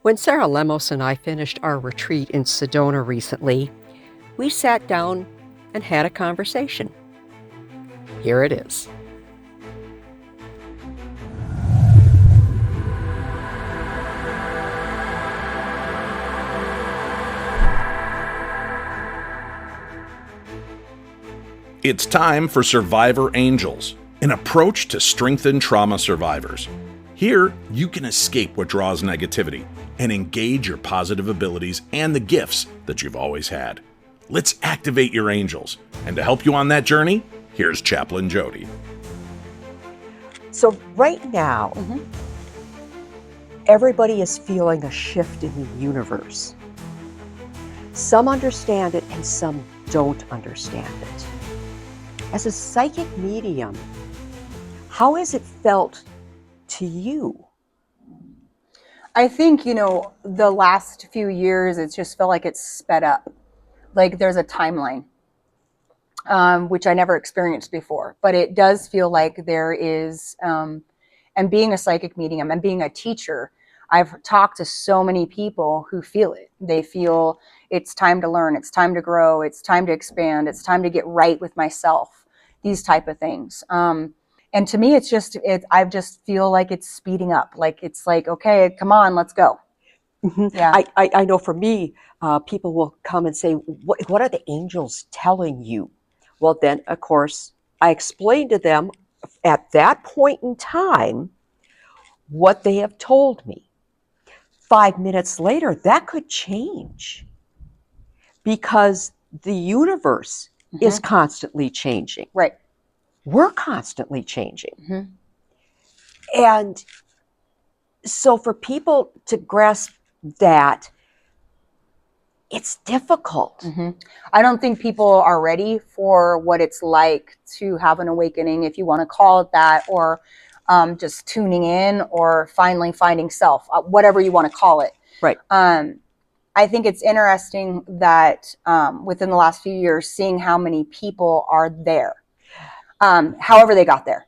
When Sarah Lemos and I finished our retreat in Sedona recently, we sat down and had a conversation. Here it is. It's time for Survivor Angels, an approach to strengthen trauma survivors. Here, you can escape what draws negativity and engage your positive abilities and the gifts that you've always had. Let's activate your angels. And to help you on that journey, here's Chaplain Jodi. So right now, everybody is feeling a shift in the universe. Some understand it and some don't understand it. As a psychic medium, how has it felt to you? I think, the last few years, it's just felt like it's sped up. Like there's a timeline, which I never experienced before. But it does feel like there is, and being a psychic medium and being a teacher, I've talked to so many people who feel it. They feel it's time to learn, it's time to grow, it's time to expand, it's time to get right with myself, these type of things. And to me, I just feel like it's speeding up. Like, it's like, okay, come on, let's go. Yeah. I know for me, people will come and say, what are the angels telling you? Well, then, of course, I explain to them at that point in time what they have told me. 5 minutes later, that could change because the universe is constantly changing. Right. We're constantly changing. And so for people to grasp that, it's difficult. I don't think people are ready for what it's like to have an awakening, if you want to call it that, or just tuning in, or finally finding self, whatever you want to call it. Right. I think it's interesting that within the last few years, seeing how many people are there, however they got there.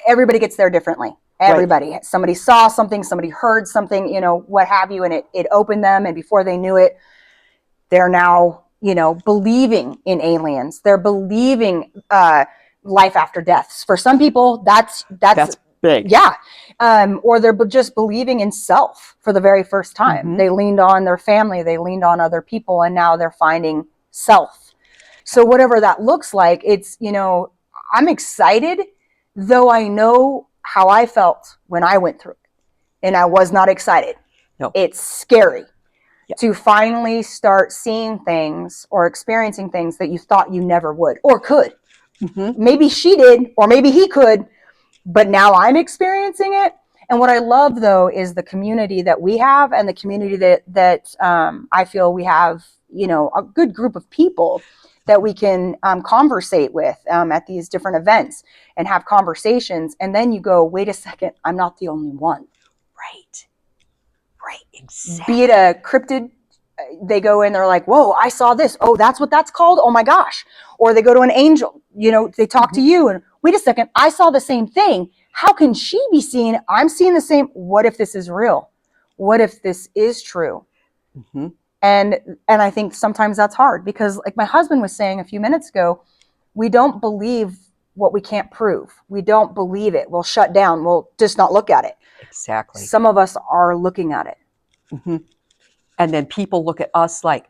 Everybody gets there differently. Everybody. Right. Somebody saw something, somebody heard something, what have you, and it opened them, and before they knew it, they're now, believing in aliens. They're believing life after death. For some people, that's big. Yeah. Or they're just believing in self for the very first time. They leaned on their family, they leaned on other people, and now they're finding self. So whatever that looks like, it's, I'm excited, though I know how I felt when I went through it, and I was not excited. No. It's scary. Yeah. To finally start seeing things or experiencing things that you thought you never would or could. Maybe she did, or maybe he could, but now I'm experiencing it. And what I love, though, is the community that we have, and the community that I feel we have, a good group of people that we can conversate with at these different events and have conversations. And then you go, wait a second, I'm not the only one. Right, exactly. Be it a cryptid, they go in, they're like, whoa, I saw this. Oh, that's what that's called? Oh my gosh. Or they go to an angel, they talk to you, and wait a second, I saw the same thing. How can she be seeing? I'm seeing the same. What if this is real? What if this is true? And I think sometimes that's hard, because like my husband was saying a few minutes ago, we don't believe what we can't prove. We don't believe it. We'll shut down. We'll just not look at it. Exactly. Some of us are looking at it. And then people look at us like,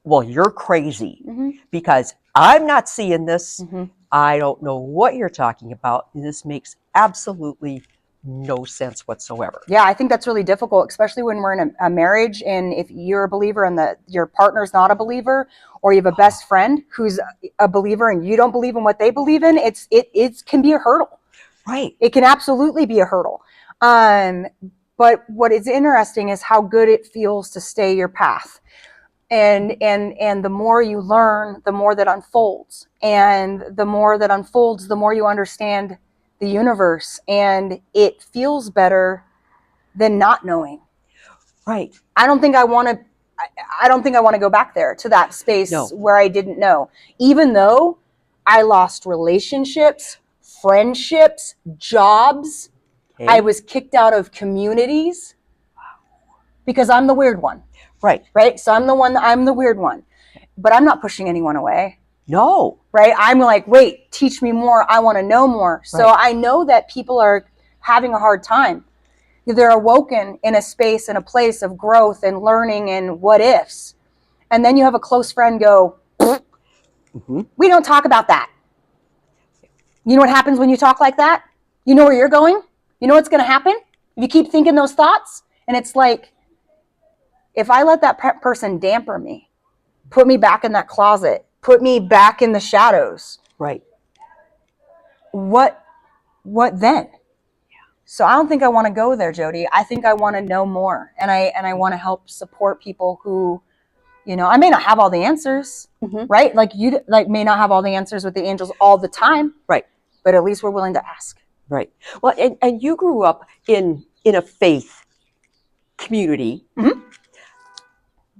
well, you're crazy because I'm not seeing this. I don't know what you're talking about. This makes absolutely no sense whatsoever. Yeah, I think that's really difficult, especially when we're in a marriage, and if you're a believer and your partner's not a believer, or you have a best friend who's a believer and you don't believe in what they believe in, it can be a hurdle. Right. It can absolutely be a hurdle. But what is interesting is how good it feels to stay your path. And the more you learn, the more that unfolds. And the more that unfolds, the more you understand the universe. And it feels better than not knowing. Right. I don't think I want to go back there to that space where I didn't know. Even though I lost relationships, friendships, jobs. I was kicked out of communities. because I'm the weird one. Right. Right. So I'm the weird one, but I'm not pushing anyone away. No. Right. I'm like, wait, teach me more. I want to know more. So Right. I know that people are having a hard time. They're awoken in a space and a place of growth and learning and what ifs. And then you have a close friend go, we don't talk about that. You know what happens when you talk like that? You know where you're going? You know what's going to happen? If you keep thinking those thoughts, and it's like, if I let that person damper me, put me back in that closet, put me back in the shadows, Right. what then? So I don't think I want to go there, Jodi. I think I want to know more, and I want to help support people who, I may not have all the answers, right? Like you may not have all the answers with the angels all the time, Right. but at least we're willing to ask. Right. Well, and you grew up in a faith community.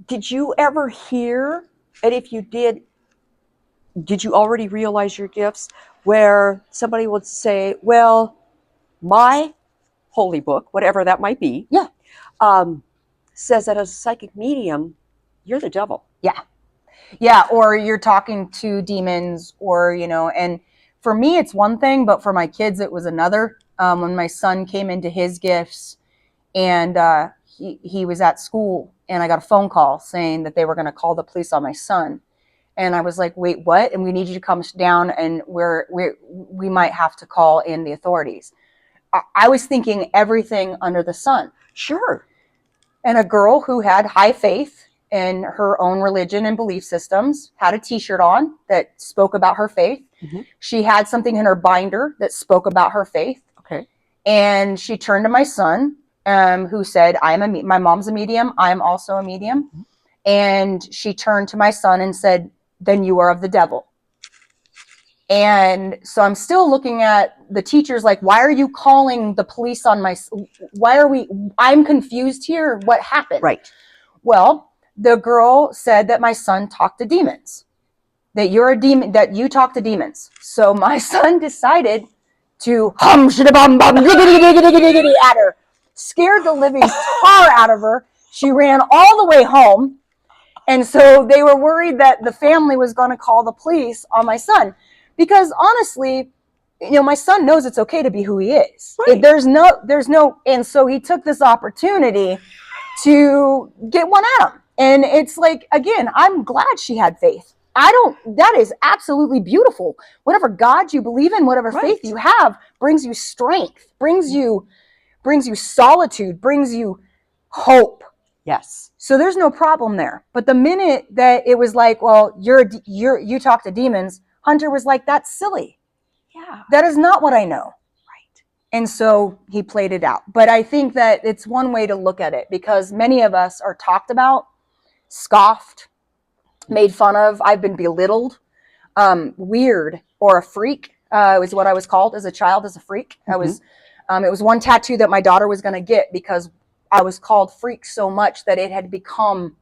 Did you ever hear, and if you did you already realize your gifts, where somebody would say, well, my holy book, whatever that might be, says that as a psychic medium, you're the devil. Yeah, or you're talking to demons, or, and for me, it's one thing, but for my kids, it was another. When my son came into his gifts, and he was at school, and I got a phone call saying that they were going to call the police on my son. And I was like, wait, what? And we need you to come down, and we might have to call in the authorities. I was thinking everything under the sun. Sure. And a girl who had high faith in her own religion and belief systems had a t-shirt on that spoke about her faith. She had something in her binder that spoke about her faith. Okay. And she turned to my son, who said, my mom's a medium. I'm also a medium. And she turned to my son and said, then you are of the devil. And so I'm still looking at the teachers like, why are you calling the police on I'm confused here. What happened? Right. Well, the girl said that my son talked to demons, that you're a demon, that you talk to demons. So my son decided to hum shidabum bum at her, scared the living tar out of her. She ran all the way home. And so they were worried that the family was going to call the police on my son, because honestly, my son knows it's okay to be who he is. Right. There's no, and so he took this opportunity to get one at him. And it's like, again, I'm glad she had faith. That is absolutely beautiful. Whatever God you believe in, whatever faith you have, brings you strength, brings you solitude, brings you hope. Yes. So there's no problem there. But the minute that it was like, well, you talk to demons, Hunter was like, that's silly. Yeah. That is not what I know. Right. And so he played it out. But I think that it's one way to look at it, because many of us are talked about, scoffed, made fun of. I've been belittled, weird, or a freak is what I was called as a child, as a freak. I was. It was one tattoo that my daughter was going to get, because I was called freak so much that it had become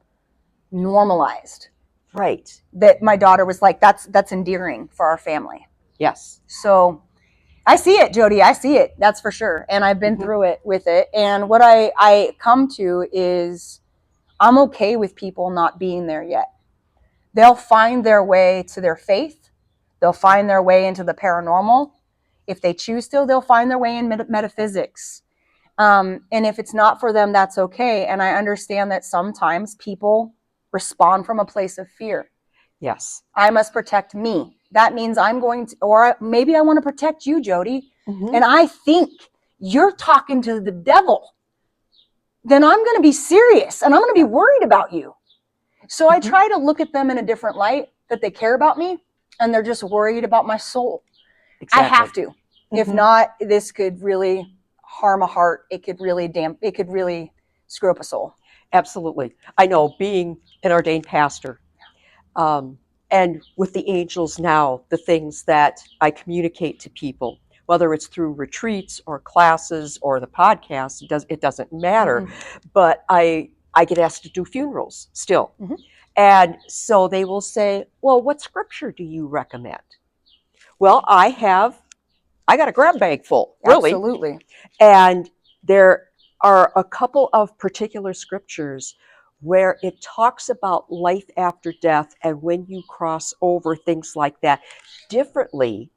normalized. Right. That my daughter was like, that's endearing for our family. Yes. So I see it, Jodi. I see it. That's for sure. And I've been through it with it. And what I come to is, I'm okay with people not being there yet. They'll find their way to their faith. They'll find their way into the paranormal. If they choose to, they'll find their way in metaphysics. And if it's not for them, that's okay. And I understand that sometimes people respond from a place of fear. Yes. I must protect me. That means I'm going to, or maybe I want to protect you, Jodi. And I think you're talking to the devil. Then I'm going to be serious, and I'm going to be worried about you. So I try to look at them in a different light, that they care about me, and they're just worried about my soul. Exactly. I have to. If not, this could really harm a heart. It could really screw up a soul. Absolutely. I know, being an ordained pastor, and with the angels now, the things that I communicate to people, whether it's through retreats or classes or the podcast, it doesn't matter. But I get asked to do funerals still. And so they will say, well, what scripture do you recommend? Well, I got a grab bag full, really. Absolutely. And there are a couple of particular scriptures where it talks about life after death and when you cross over, things like that, differently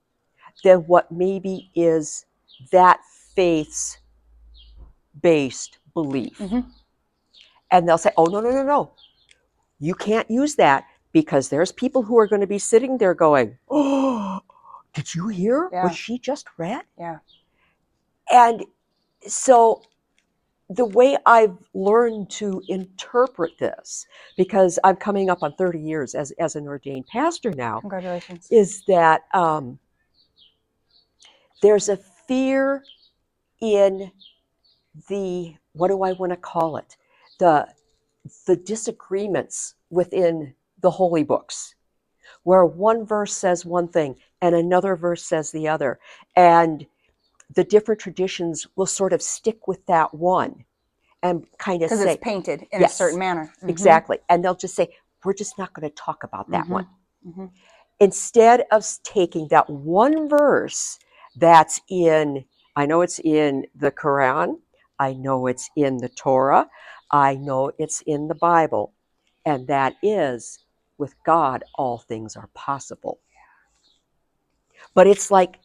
than what maybe is that faith's based belief. Mm-hmm. And they'll say, oh, no, no, no, no. You can't use that because there's people who are going to be sitting there going, oh, did you hear Yeah. what she just read? Yeah. And so the way I've learned to interpret this, because I'm coming up on 30 years as an ordained pastor now, Congratulations. is that there's a fear in the, what do I want to call it? The disagreements within the holy books, where one verse says one thing and another verse says the other. And the different traditions will sort of stick with that one and kind of say, because it's painted in yes, a certain manner. Mm-hmm. Exactly. And they'll just say, we're just not going to talk about that Mm-hmm. one. Mm-hmm. Instead of taking that one verse that's in, I know it's in the Quran, I know it's in the Torah, I know it's in the Bible, and that is, with God, all things are possible. But it's like,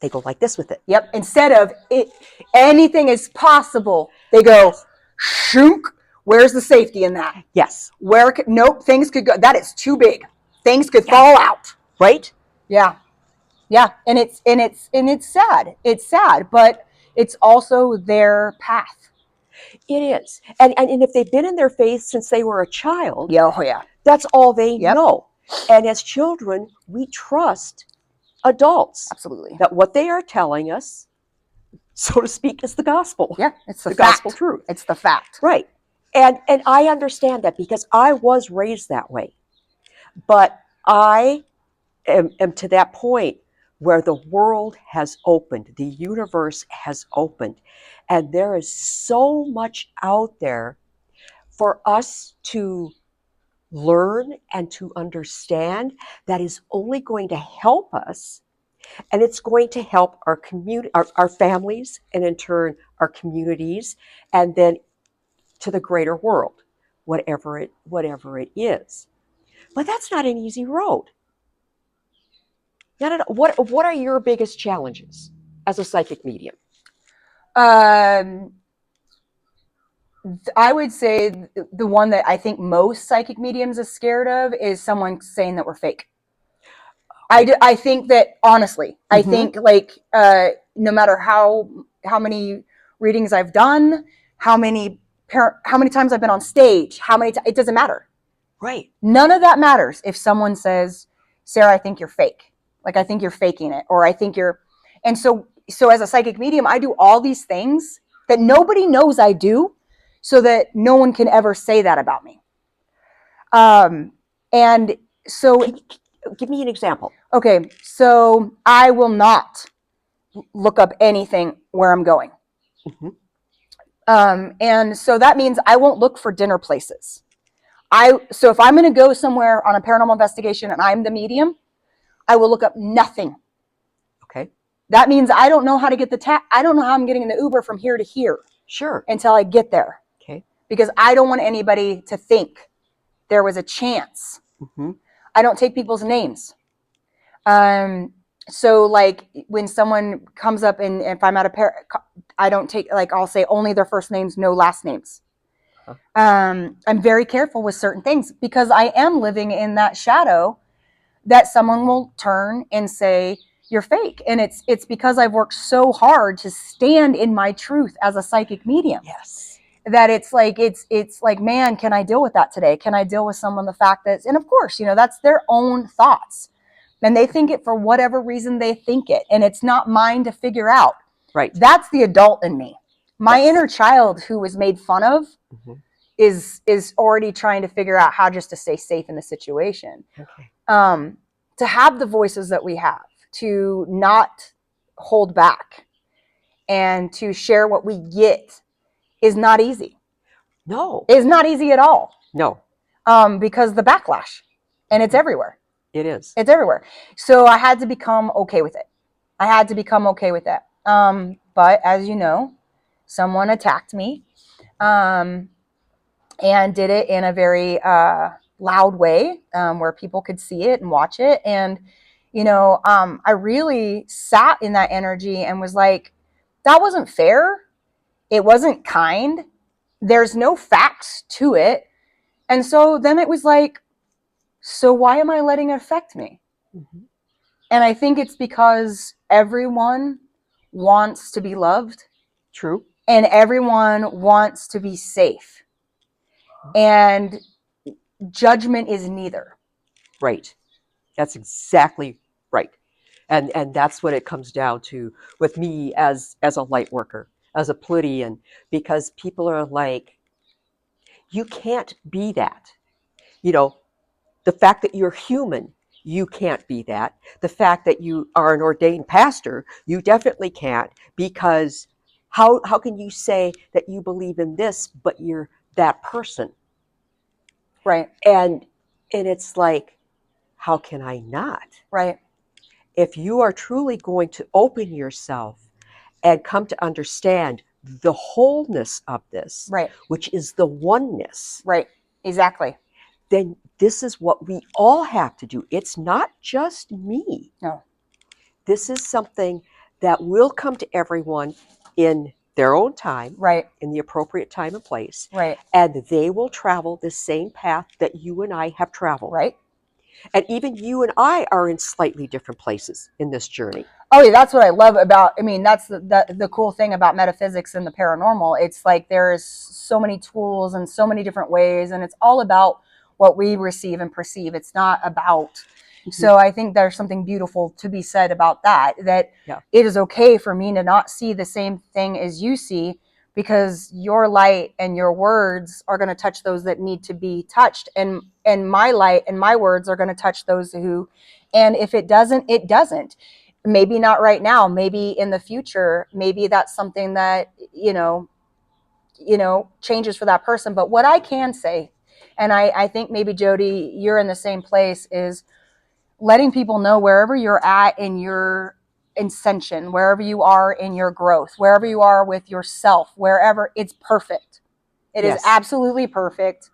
they go like this with it. Yep. Instead of it, anything is possible, they go, shunk. Where's the safety in that? Yes. Nope, things could go, that is too big. Things could Yeah. fall out. Right? Yeah. Yeah. And it's sad. It's sad, but it's also their path. It is. And if they've been in their faith since they were a child, Yeah, oh yeah. that's all they Yep. know. And as children, we trust adults. Absolutely. That what they are telling us, so to speak, is the gospel. Yeah, it's the gospel fact. truth. It's the fact. Right. And I understand that because I was raised that way. But I am to that point where the world has opened, the universe has opened, and there is so much out there for us to learn and to understand that is only going to help us, and it's going to help our community, our families, and in turn our communities, and then to the greater world, whatever it is. But that's not an easy road. Not at all. What are your biggest challenges as a psychic medium? I would say the one that I think most psychic mediums are scared of is someone saying that we're fake. I think that, honestly, I think like no matter how many readings I've done, how many times I've been on stage, it doesn't matter. Right. None of that matters if someone says, Sarah, I think you're fake. Like, I think you're faking it, or I think you're, and so as a psychic medium, I do all these things that nobody knows I do, so that no one can ever say that about me. And so, give me an example. Okay, so I will not look up anything where I'm going. And so that means I won't look for dinner places. So if I'm going to go somewhere on a paranormal investigation and I'm the medium, I will look up nothing. Okay. That means I don't know how to get I don't know how I'm getting in the Uber from here to here. Sure. Until I get there. Okay. Because I don't want anybody to think there was a chance. I don't take people's names. So like when someone comes up and if I'm at I don't take, like, I'll say only their first names, no last names. I'm very careful with certain things because I am living in that shadow that someone will turn and say you're fake. And it's because I've worked so hard to stand in my truth as a psychic medium. Yes. That it's like, man, can I deal with that today? Can I deal with someone, the fact that, and of course, that's their own thoughts. And they think it for whatever reason they think it. And it's not mine to figure out. Right. That's the adult in me. My inner child who was made fun of is already trying to figure out how just to stay safe in the situation. Okay. To have the voices that we have, to not hold back and to share what we get is not easy. No. It's not easy at all. No. Because the backlash, and it's everywhere. It is. It's everywhere. So I had to become okay with it. But as you know, someone attacked me, and did it in a very loud way, where people could see it and watch it. And, I really sat in that energy and was like, that wasn't fair. It wasn't kind. There's no facts to it. And so then it was like, so why am I letting it affect me? Mm-hmm. And I think it's because everyone wants to be loved. True. And everyone wants to be safe. And judgment is neither. Right. That's exactly right. And that's what it comes down to with me as a light worker, as a Pleiadian, because people are like, you can't be that. You know, the fact that you're human, you can't be that. The fact that you are an ordained pastor, you definitely can't, because how can you say that you believe in this, but you're that person? Right. And it's like, how can I not? Right. If you are truly going to open yourself and come to understand the wholeness of this, Right. which is the oneness, Right. Exactly. then this is what we all have to do. It's not just me. No. This is something that will come to everyone in their own time, Right. in the appropriate time and place, Right. and they will travel the same path that you and I have traveled. Right. And even you and I are in slightly different places in this journey. Oh yeah, that's what I love about, that's the cool thing about metaphysics and the paranormal. It's like there's so many tools and so many different ways, and it's all about what we receive and perceive. It's not about. Mm-hmm. So I think there's something beautiful to be said about that Yeah. It is okay for me to not see the same thing as you see, because your light and your words are going to touch those that need to be touched, and my light and my words are going to touch those who, and if it doesn't, it doesn't. Maybe not right now, maybe in the future, maybe that's something that changes for that person. But what I can say, and I think maybe Jodi, you're in the same place, is letting people know wherever you're at in your ascension, wherever you are in your growth, wherever you are with yourself, wherever, it's perfect. It is absolutely perfect.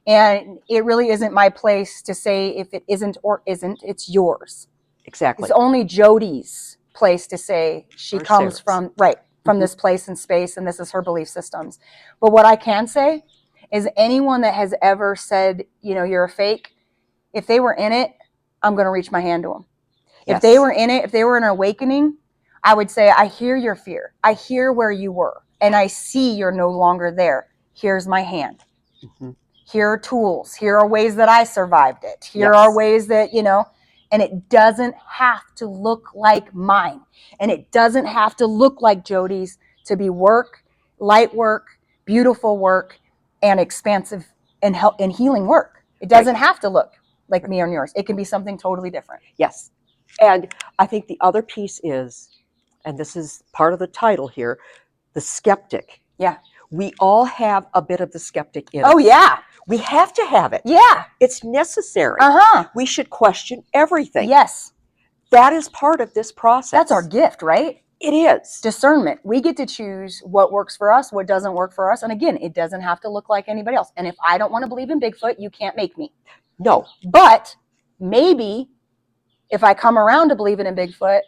And it really isn't my place to say if it isn't or isn't. It's yours. Exactly. It's only Jodi's place to say she Or comes Sarah's. from this place and space, and this is her belief systems. But what I can say is, anyone that has ever said, you're a fake, if they were in it, I'm going to reach my hand to them. Yes. If they were in it, if they were in an awakening, I would say, I hear your fear. I hear where you were, and I see you're no longer there. Here's my hand. Mm-hmm. Here are tools. Here are ways that I survived it. Here are ways that, and it doesn't have to look like mine. And it doesn't have to look like Jodi's to be work, light work, beautiful work, and expansive and healing work. It doesn't have to look like me or yours. It can be something totally different. Yes. And I think the other piece is, and this is part of the title here, the skeptic. Yeah. We all have a bit of the skeptic in us. Oh, yeah. We have to have it. Yeah. It's necessary. Uh-huh. We should question everything. Yes. That is part of this process. That's our gift, right? It is. Discernment. We get to choose what works for us, what doesn't work for us. And again, it doesn't have to look like anybody else. And if I don't want to believe in Bigfoot, you can't make me. No. But maybe if I come around to believing in Bigfoot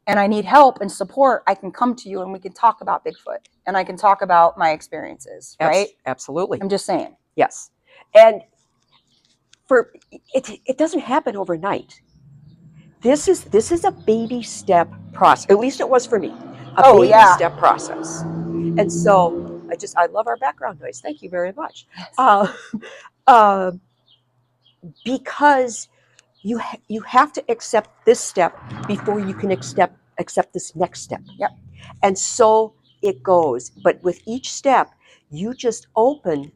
and I need help and support, I can come to you and we can talk about Bigfoot and I can talk about my experiences, right? Absolutely. I'm just saying. Yes. And it doesn't happen overnight. This is a baby step process. At least it was for me. A baby step process. And so I love our background noise. Thank you very much. Yes. Because you have to accept this step before you can accept this next step. Yep. And so it goes. But with each step, you just open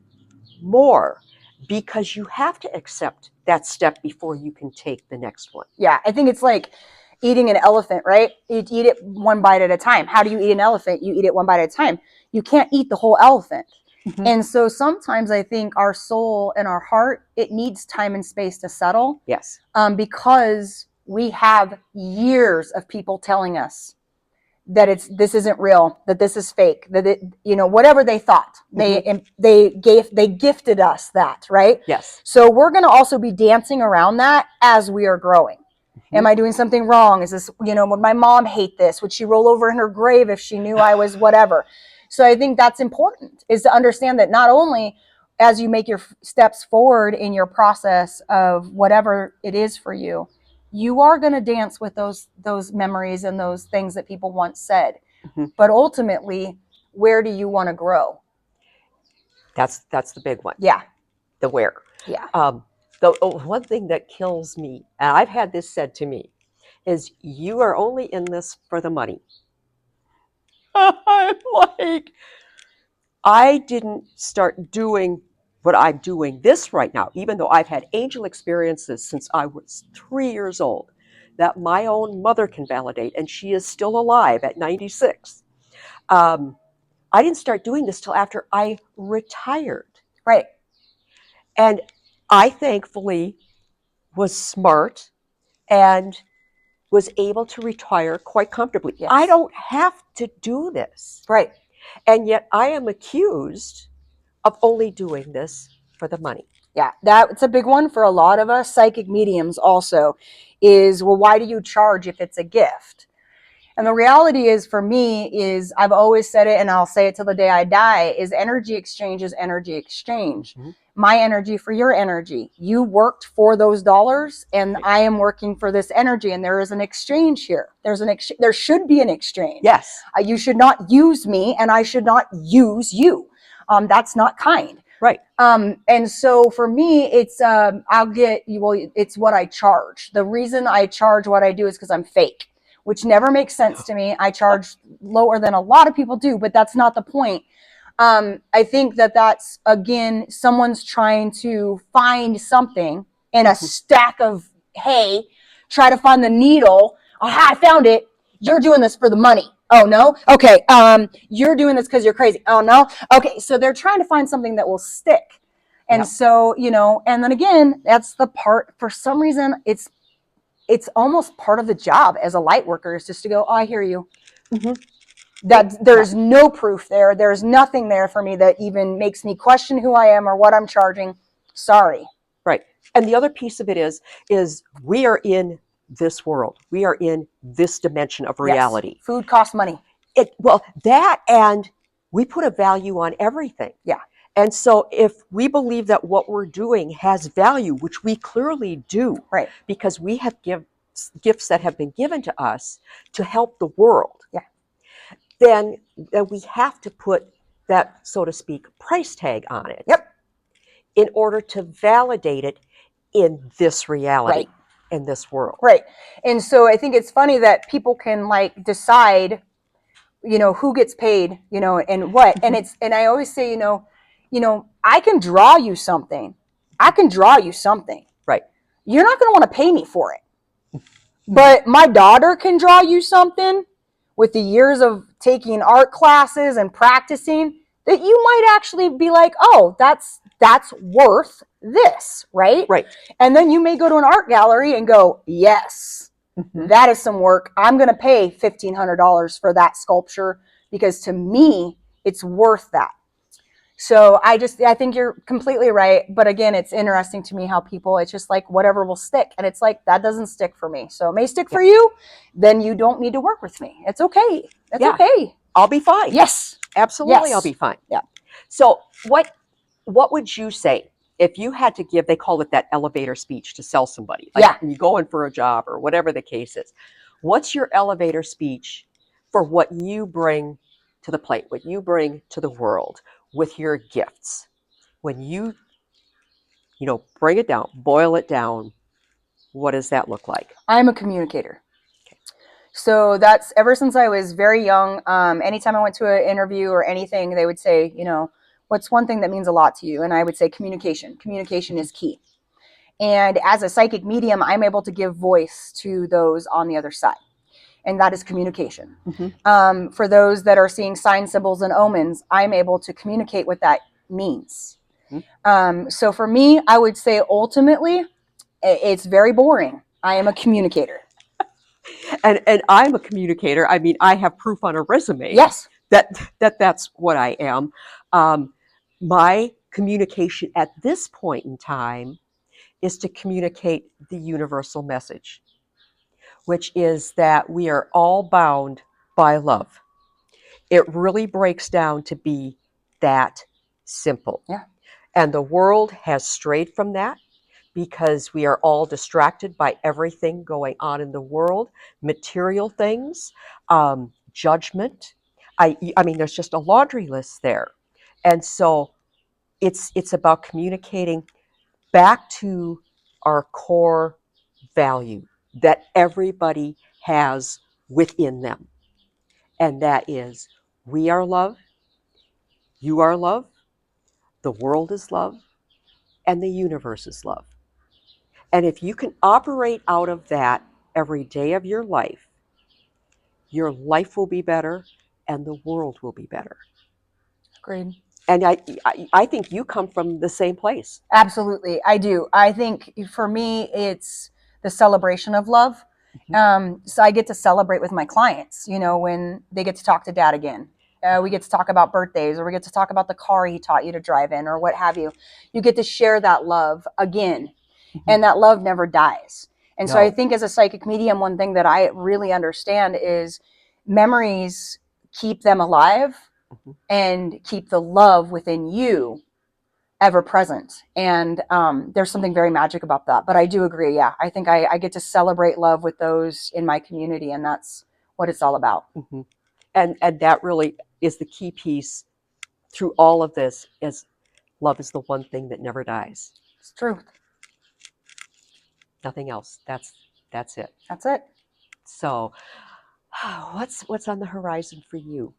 more, because you have to accept that step before you can take the next one. Yeah, I think it's like eating an elephant, right? You eat it one bite at a time. How do you eat an elephant? You eat it one bite at a time. You can't eat the whole elephant. Mm-hmm. And so sometimes I think our soul and our heart, it needs time and space to settle. Yes. Because we have years of people telling us that this isn't real, that this is fake, that it, whatever they thought, they gifted us that, right? Yes. So we're going to also be dancing around that as we are growing. Am I doing something wrong? Is this, would my mom hate this? Would she roll over in her grave if she knew I was whatever? So I think that's important, is to understand that not only as you make your steps forward in your process of whatever it is for you, you are going to dance with those memories and those things that people once said. But ultimately, where do you want to grow? That's the big one. Yeah. The where. Yeah. The one thing that kills me, and I've had this said to me, is you are only in this for the money. I'm like, I didn't start doing what I'm doing this right now, even though I've had angel experiences since I was 3 years old, that my own mother can validate, and she is still alive at 96. I didn't start doing this till after I retired. Right. And I thankfully was smart and was able to retire quite comfortably. Yes. I don't have to do this. Right. And yet I am accused of only doing this for the money. Yeah, that's a big one for a lot of us. Psychic mediums also is, well, why do you charge if it's a gift? And the reality is, for me, is I've always said it, and I'll say it till the day I die, is energy exchange is energy exchange. My energy for your energy. You worked for those dollars, and I am working for this energy, and there is an exchange here. There should be an exchange. Yes. You should not use me, and I should not use you. That's not kind. Right. And so for me, it's it's what I charge. The reason I charge what I do is because I'm fake, which never makes sense to me. I charge lower than a lot of people do, but that's not the point. I think that's, again, someone's trying to find something in a stack of hay, try to find the needle. Oh, I found it. You're doing this for the money. Oh, no? Okay. You're doing this because you're crazy. Oh, no? Okay. So they're trying to find something that will stick. And so, and then again, that's the part, for some reason, it's almost part of the job as a light worker, is just to go, oh, I hear you. That there's no proof there. There's nothing there for me that even makes me question who I am or what I'm charging. Sorry. Right. And the other piece of it is we are in this world. We are in this dimension of reality. Yes. Food costs money. That, and we put a value on everything. Yeah. And so if we believe that what we're doing has value, which we clearly do, right, because we have gifts that have been given to us to help the world, then we have to put that, so to speak, price tag on it. Yep. In order to validate it in this reality, right, in this world. Right. And so I think it's funny that people can decide, who gets paid, and what. And I always say, I can draw you something. I can draw you something. Right. You're not going to want to pay me for it. But my daughter can draw you something with the years of taking art classes and practicing, that you might actually be like, oh, that's worth this, right? Right. And then you may go to an art gallery and go, yes, that is some work. I'm going to pay $1,500 for that sculpture because to me, it's worth that. So I think you're completely right. But again, it's interesting to me how people, it's just like whatever will stick. And it's like, that doesn't stick for me. So it may stick for you. Then you don't need to work with me. It's okay. That's okay. I'll be fine. Yes. Absolutely. Yes. I'll be fine. Yeah. So what would you say if you had to give, they call it that elevator speech to sell somebody. Like when you go in for a job or whatever the case is. What's your elevator speech for what you bring to the plate, what you bring to the world with your gifts? When you bring it down, boil it down, what does that look like? I'm a communicator. So that's ever since I was very young. Anytime I went to an interview or anything, they would say, what's one thing that means a lot to you? And I would say communication. Communication is key. And as a psychic medium, I'm able to give voice to those on the other side. And that is communication. For those that are seeing signs, symbols, and omens, I'm able to communicate what that means. So for me, I would say ultimately, it's very boring. I am a communicator. And I'm a communicator. I mean, I have proof on a resume Yes. that's what I am. My communication at this point in time is to communicate the universal message, which is that we are all bound by love. It really breaks down to be that simple. Yeah. And the world has strayed from that because we are all distracted by everything going on in the world, material things, judgment. I mean, there's just a laundry list there. And so it's about communicating back to our core value that everybody has within them. And that is, we are love, you are love, the world is love, and the universe is love. And if you can operate out of that every day of your life will be better and the world will be better. Agreed. And I think you come from the same place. Absolutely. I do. I think for me, it's the celebration of love. So I get to celebrate with my clients, when they get to talk to dad again. We get to talk about birthdays, or we get to talk about the car he taught you to drive in, or what have you. You get to share that love again, and that love never dies. And so I think as a psychic medium, one thing that I really understand is memories, keep them alive and keep the love within you ever present. And there's something very magic about that. But I do agree. Yeah, I think I get to celebrate love with those in my community, and that's what it's all about. And that really is the key piece through all of this, is love is the one thing that never dies. It's truth. Nothing else. That's it. That's it. So what's on the horizon for you?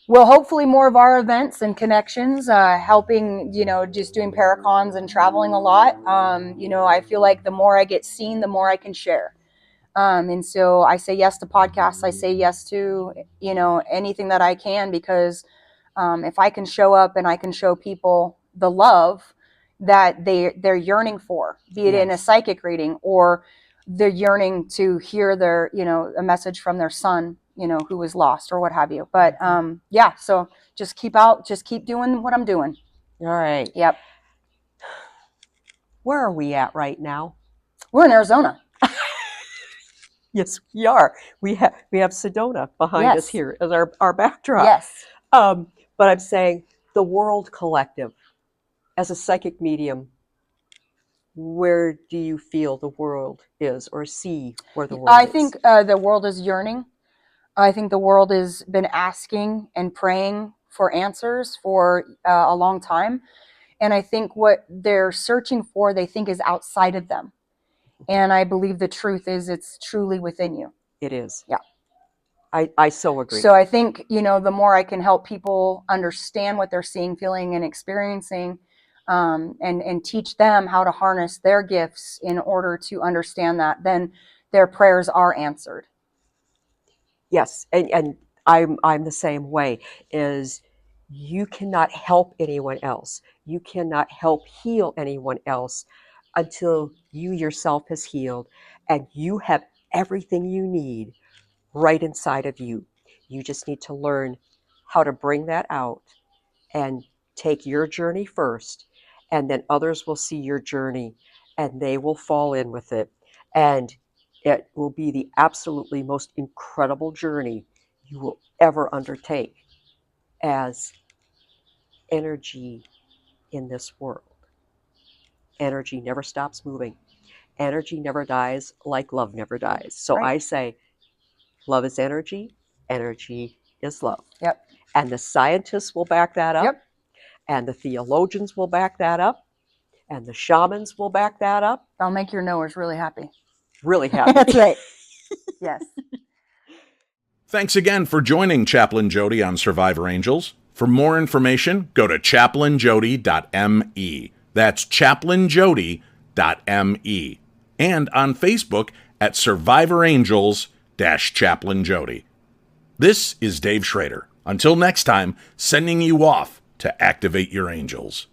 Well, hopefully more of our events and connections, helping, just doing paracons and traveling a lot. I feel like the more I get seen, the more I can share. And so I say yes to podcasts. I say yes to, anything that I can, because if I can show up and I can show people the love that they're yearning for, be it in a psychic reading, or they're yearning to hear their, a message from their son, who was lost, or what have you. But so just keep doing what I'm doing. All right. Yep. Where are we at right now? We're in Arizona. Yes, we are. We have Sedona behind us here as our backdrop. Yes. But I'm saying the World Collective, as a psychic medium, where do you feel the world is, or see where the world is? I think the world is yearning. I think the world has been asking and praying for answers for a long time. And I think what they're searching for, they think is outside of them. And I believe the truth is it's truly within you. It is. Yeah. I so agree. So I think, the more I can help people understand what they're seeing, feeling, and experiencing, and teach them how to harness their gifts in order to understand that, then their prayers are answered. Yes, and I'm the same way. Is you cannot help anyone else. You cannot help heal anyone else until you yourself has healed, and you have everything you need right inside of you. You just need to learn how to bring that out and take your journey first, and then others will see your journey and they will fall in with it. And it will be the absolutely most incredible journey you will ever undertake as energy in this world. Energy never stops moving. Energy never dies, like love never dies. So Right. I say, love is energy, energy is love. Yep. And the scientists will back that up. Yep. And the theologians will back that up. And the shamans will back that up. That'll make your knowers really happy. Really happy. That's right. Yes. Thanks again for joining Chaplain Jodi on Survivor Angels. For more information, go to chaplainjodi.me. That's chaplainjodi.me. And on Facebook at Survivor Angels-Chaplain Jodi. This is Dave Schrader. Until next time, sending you off to activate your angels.